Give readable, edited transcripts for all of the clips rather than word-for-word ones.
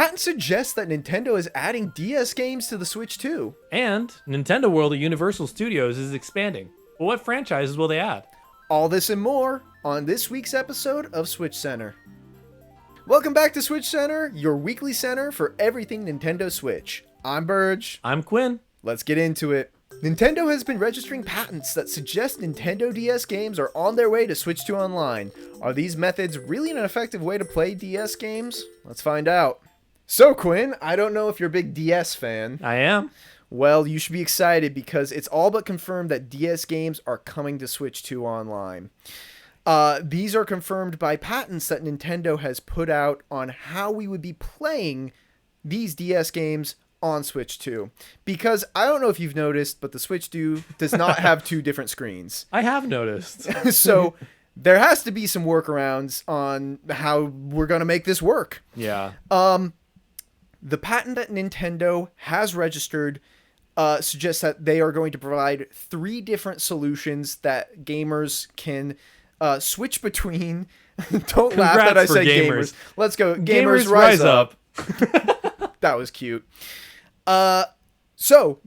patent suggests that Nintendo is adding DS games to the Switch too. And Nintendo World at Universal Studios is expanding. But what franchises will they add? All this and more on this week's episode of Switch Center. Welcome back to Switch Center, your weekly center for everything Nintendo Switch. I'm Burge. I'm Quinn. Let's get into it. Nintendo has been registering patents that suggest Nintendo DS games are on their way to Switch 2 Online. Are these methods really an effective way to play DS games? Let's find out. So Quinn, I don't know if you're a big DS fan. I am. Well, you should be excited because it's all but confirmed that DS games are coming to Switch 2 Online. These are confirmed by patents that Nintendo has put out on how we would be playing these DS games on Switch 2. Because I don't know if you've noticed, but the Switch 2 does not have two different screens. I have noticed. So there has to be some workarounds on how we're going to make this work. Yeah. The patent that Nintendo has registered suggests that they are going to provide 3 different solutions that gamers can switch between. Don't laugh that I said gamers. Let's go. Gamers rise up. That was cute. So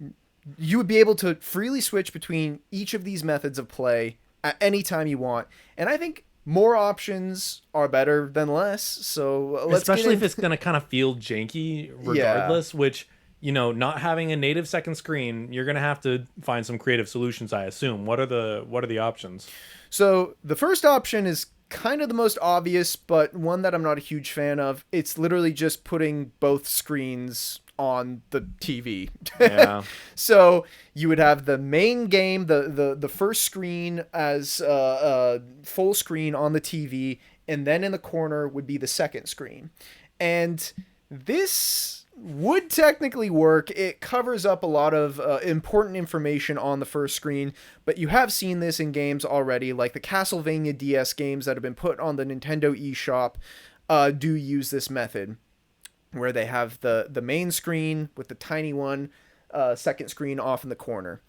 you would be able to freely switch between each of these methods of play at any time you want. And I think more options are better than less. So let's especially if it's going to kind of feel janky regardless, which, you know, not having a native second screen, you're going to have to find some creative solutions, I assume. What are the options? So the first option is kind of the most obvious, but one that I'm not a huge fan of. It's literally just putting both screens on the TV. Yeah. So you would have the main game, the first screen as full screen on the TV, and then in the corner would be the second screen. And this would technically work. It covers up a lot of important information on the first screen, but you have seen this in games already, like the Castlevania DS games that have been put on the Nintendo eShop do use this method, where they have the main screen with the tiny one, second screen off in the corner.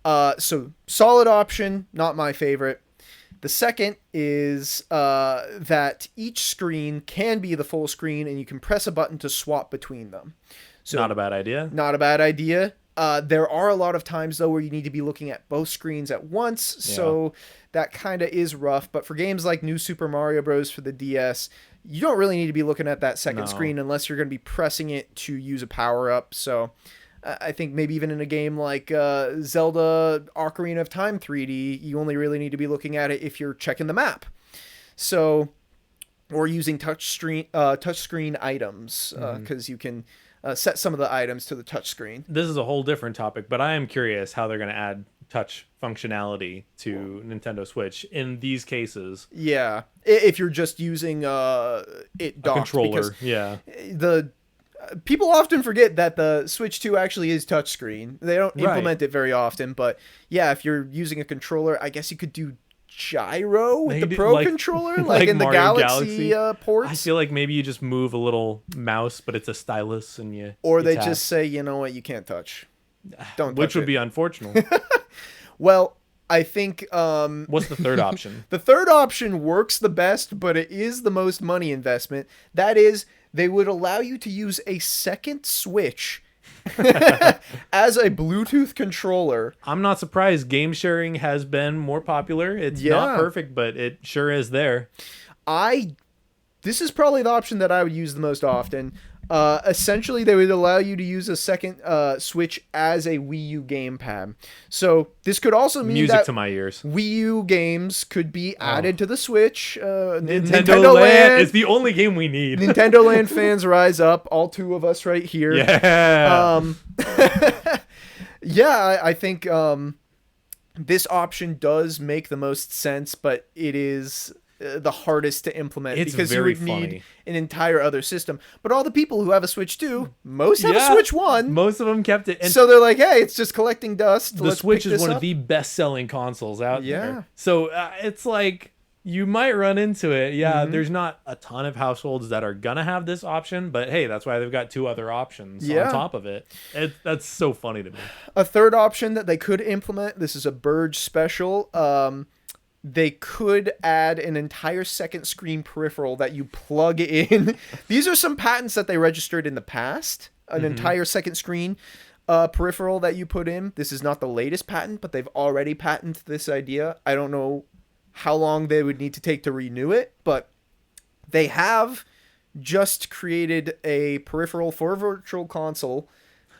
So solid option, not my favorite. The second is that each screen can be the full screen, and you can press a button to swap between them. So not a bad idea. Not a bad idea. There are a lot of times, though, where you need to be looking at both screens at once, so that kind of is rough. But for games like New Super Mario Bros. For the DS, you don't really need to be looking at that second screen unless you're going to be pressing it to use a power-up. So I think maybe even in a game like Zelda Ocarina of Time 3D, you only really need to be looking at it if you're checking the map. So, or using touchscreen items, because you can set some of the items to the touchscreen. This is a whole different topic, but I am curious how they're going to add touch functionality to Nintendo Switch in these cases. Yeah, if you're just using it docked, a controller. The people often forget that the Switch 2 actually is touchscreen. They don't implement it very often, but yeah, if you're using a controller, I guess you could do gyro with the Pro controller, like in the Galaxy ports. I feel like maybe you just move a little mouse, but it's a stylus, and they just say, you know what, you can't touch. Don't touch Which would it. be unfortunate. Well, I think what's the third option? The third option works the best, but it is the most money investment. That is, they would allow you to use a second Switch as a Bluetooth controller. I'm not surprised. Game sharing has been more popular. It's not perfect, but it sure is there. This is probably the option that I would use the most often. Essentially, they would allow you to use a second Switch as a Wii U gamepad. So this could also mean music that to my ears. Wii U games could be added to the Switch. Nintendo Land is the only game we need. Nintendo Land fans rise up, all 2 of us right here. Yeah. Yeah, I think this option does make the most sense, but it is the hardest to implement because you would need an entire other system. But all the people who have a Switch 2, most have a Switch 1. Most of them kept it. And so they're like, hey, it's just collecting dust. The Switch is one of the best-selling consoles out there. So it's like, you might run into it. Yeah, there's not a ton of households that are going to have this option, but hey, that's why they've got 2 other options on top of it. That's so funny to me. A third option that they could implement, this is a Burge special, they could add an entire second screen peripheral that you plug in. These are some patents that they registered in the past. An entire second screen peripheral that you put in. This is not the latest patent, but they've already patented this idea. I don't know how long they would need to take to renew it, but they have just created a peripheral for a virtual console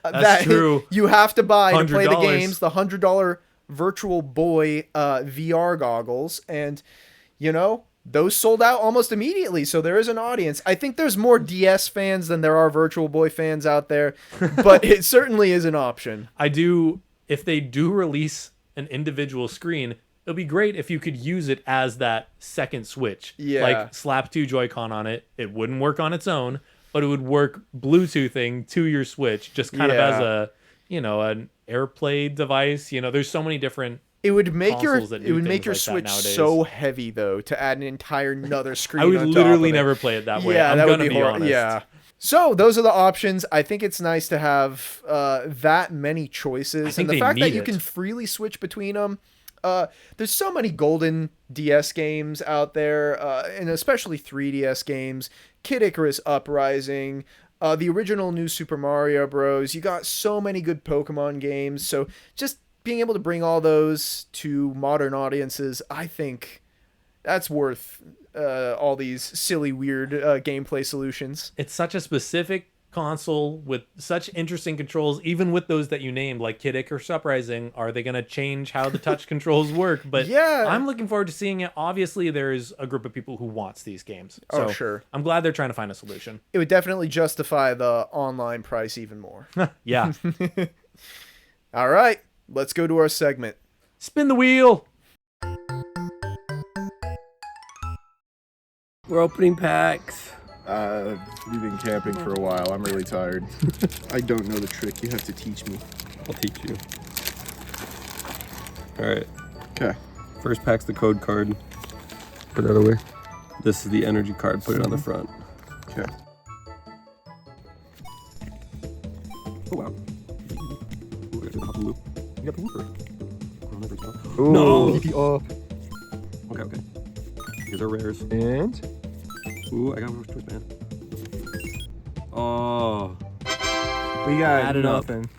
that true. You have to buy to play the $100. games. The $100 Virtual Boy VR goggles, and those sold out almost immediately. So there is an audience. I think there's more DS fans than there are Virtual Boy fans out there, but it certainly is an option. If they do release an individual screen, it'll be great if you could use it as that second Switch. Yeah. Like slap 2 Joy-Con on it. It wouldn't work on its own, but it would work Bluetoothing to your Switch, just kind of as a, an AirPlay device. There's so many different It would make your like Switch so heavy though to add an entire another screen. I would on top literally of it. never play it that way. Yeah, I'm that gonna would be honest. Yeah. So those are the options. I think it's nice to have that many choices, and the fact that you can freely switch between them. There's so many golden DS games out there, and especially 3DS games. Kid Icarus Uprising, the original New Super Mario Bros. You got so many good Pokemon games. So just being able to bring all those to modern audiences, I think that's worth all these silly, weird gameplay solutions. It's such a specific console with such interesting controls, even with those that you named, like Kid Icarus Uprising. Are they going to change how the touch controls work? But yeah, I'm looking forward to seeing it. Obviously, there's a group of people who wants these games. So sure. I'm glad they're trying to find a solution. It would definitely justify the online price even more. Yeah. All right, let's go to our segment. Spin the wheel. We're opening packs. We've been camping for a while. I'm really tired. I don't know the trick. You have to teach me. I'll teach you. All right. Okay. First pack's the code card. Put that away. This is the energy card. Put it on the front. Okay. Oh, wow. Ooh, I got the loop. You got the looper. Ooh, No. EPO. Okay. Here's our rares. And Ooh, I got one choice, man. Oh. we got Add it up. nothing.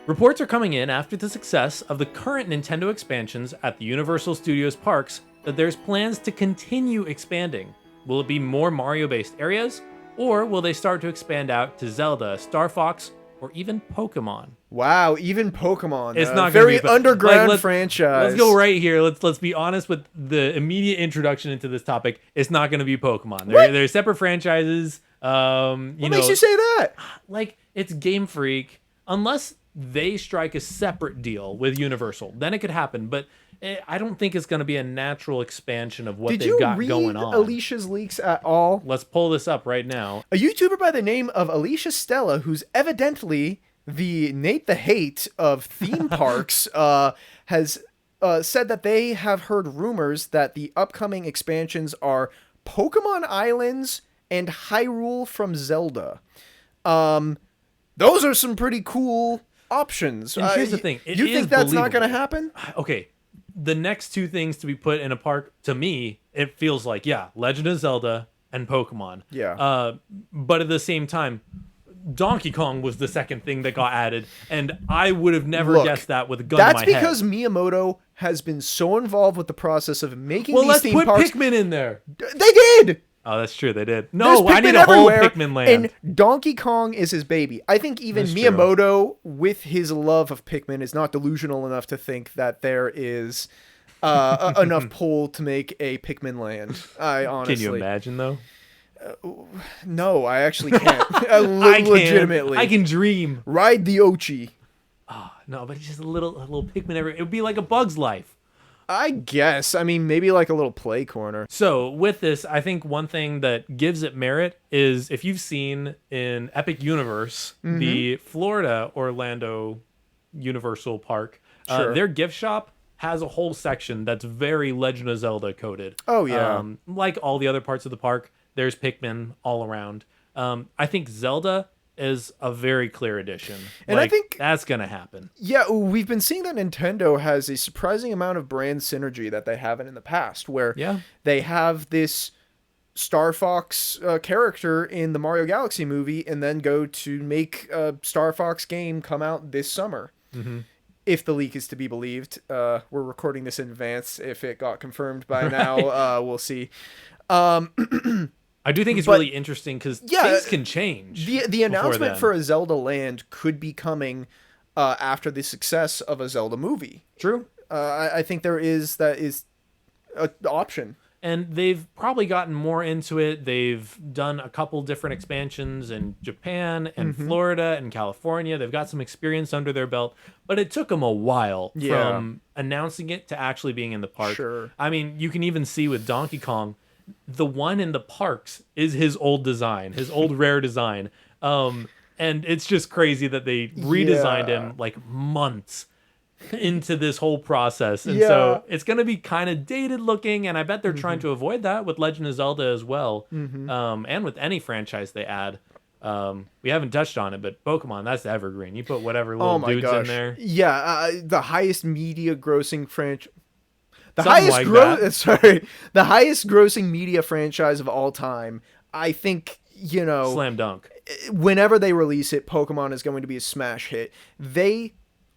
Reports are coming in after the success of the current Nintendo expansions at the Universal Studios parks that there's plans to continue expanding. Will it be more Mario-based areas, or will they start to expand out to Zelda, Star Fox, or even Pokemon? Wow, even Pokemon. It's not very gonna be, underground franchise. Let's go right here. Let's be honest with the immediate introduction into this topic. It's not going to be Pokemon. They're separate franchises. What makes you say that? Like, it's Game Freak. Unless they strike a separate deal with Universal, then it could happen. But I don't think it's going to be a natural expansion of what they've got going on. Did you read Alicia's leaks at all? Let's pull this up right now. A YouTuber by the name of Alicia Stella, who's evidently the Nate the Hate of theme parks, has said that they have heard rumors that the upcoming expansions are Pokemon Islands and Hyrule from Zelda. Those are some pretty cool options. And here's the thing. You think that's not going to happen? Okay. The next two things to be put in a park, to me, it feels like, Legend of Zelda and Pokemon. Yeah. But at the same time, Donkey Kong was the second thing that got added, and I would have never guessed that with a gun to my head. That's because Miyamoto has been so involved with the process of making these theme parks. Well, let's put Pikmin in there. They did! Oh, that's true. They did. No, There's I need Pikmin a whole everywhere, Pikmin land. And Donkey Kong is his baby. I think even That's Miyamoto, with his love of Pikmin, is not delusional enough to think that there is enough pull to make a Pikmin land. I honestly. Can you imagine, though? No, I actually can't. Legitimately. I can dream. Ride the Ochi. Oh, no, but it's just a little Pikmin everywhere. It would be like a Bug's Life. I guess. I mean, maybe like a little play corner. So with this, I think one thing that gives it merit is if you've seen in Epic Universe, the Florida Orlando Universal Park, their gift shop has a whole section that's very Legend of Zelda coded. Oh, yeah. Like all the other parts of the park, there's Pikmin all around. I think Zelda is a very clear addition. And like, I think that's going to happen. Yeah, we've been seeing that Nintendo has a surprising amount of brand synergy that they haven't in the past, where they have this Star Fox character in the Mario Galaxy movie and then go to make a Star Fox game come out this summer. Mm-hmm. If the leak is to be believed. We're recording this in advance. If it got confirmed by now, we'll see. I do think it's really interesting because things can change. The announcement for a Zelda Land could be coming after the success of a Zelda movie. True. I think that is an option. And they've probably gotten more into it. They've done a couple different expansions in Japan and Florida and California. They've got some experience under their belt, but it took them a while from announcing it to actually being in the park. Sure. I mean, you can even see with Donkey Kong, the one in the parks is his old design, his old rare design. And it's just crazy that they redesigned him like months into this whole process. And so it's going to be kind of dated looking, and I bet they're trying to avoid that with Legend of Zelda as well. And with any franchise they add. We haven't touched on it, but Pokemon, that's evergreen. You put whatever little dudes in there. Yeah, the highest media grossing franchise. The highest grossing media franchise of all time. I think, slam dunk. Whenever they release it, Pokemon is going to be a smash hit. They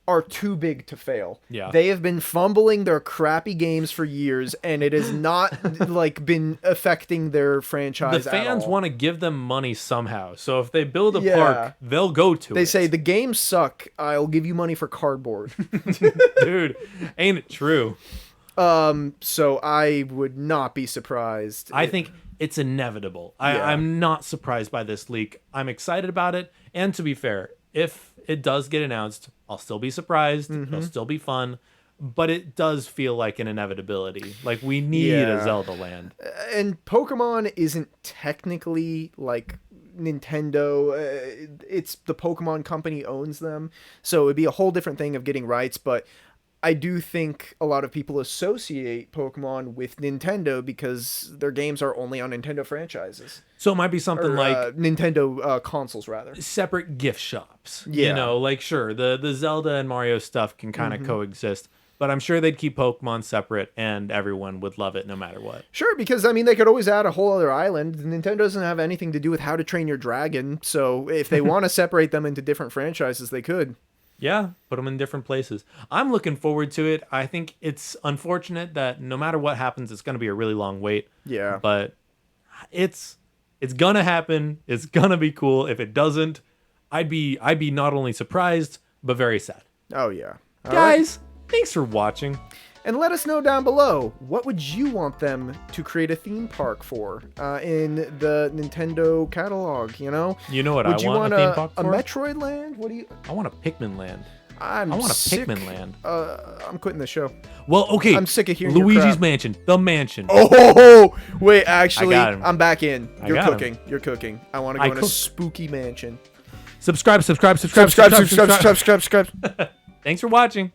are too big to fail. Yeah. They have been fumbling their crappy games for years, and it has not been affecting their franchise. The fans want to give them money somehow. So if they build a park, they'll go to it. They say the games suck. I'll give you money for cardboard. Dude, ain't it true? So I would not be surprised. I think it's inevitable. I'm not surprised by this leak. I'm excited about it. And to be fair, if it does get announced, I'll still be surprised. It'll still be fun. But it does feel like an inevitability. Like, we need a Zelda Land. And Pokemon isn't technically like Nintendo. It's the Pokemon company owns them. So it'd be a whole different thing of getting rights. But I do think a lot of people associate Pokemon with Nintendo because their games are only on Nintendo franchises. So it might be something like Nintendo consoles, rather. Separate gift shops. Yeah. Sure, the Zelda and Mario stuff can kind of coexist. But I'm sure they'd keep Pokemon separate and everyone would love it no matter what. Sure, because, they could always add a whole other island. Nintendo doesn't have anything to do with How to Train Your Dragon. So if they want to separate them into different franchises, they could. Yeah, put them in different places. I'm looking forward to it. I think it's unfortunate that no matter what happens, it's going to be a really long wait. Yeah. But it's going to happen. It's going to be cool. If it doesn't, I'd be not only surprised, but very sad. Oh, yeah. All Guys, thanks for watching. And let us know down below, what would you want them to create a theme park for in the Nintendo catalog, You know what would I want a theme park for? A Metroid Land? What do you... I want a Pikmin Land. I want a Pikmin Land. I'm quitting the show. Well, okay. I'm sick of hearing Luigi's your crap. Mansion. The mansion. Oh, wait, actually, I'm back in. You're cooking. Him. You're cooking. I want to go in a spooky mansion. Subscribe. Subscribe. Thanks for watching.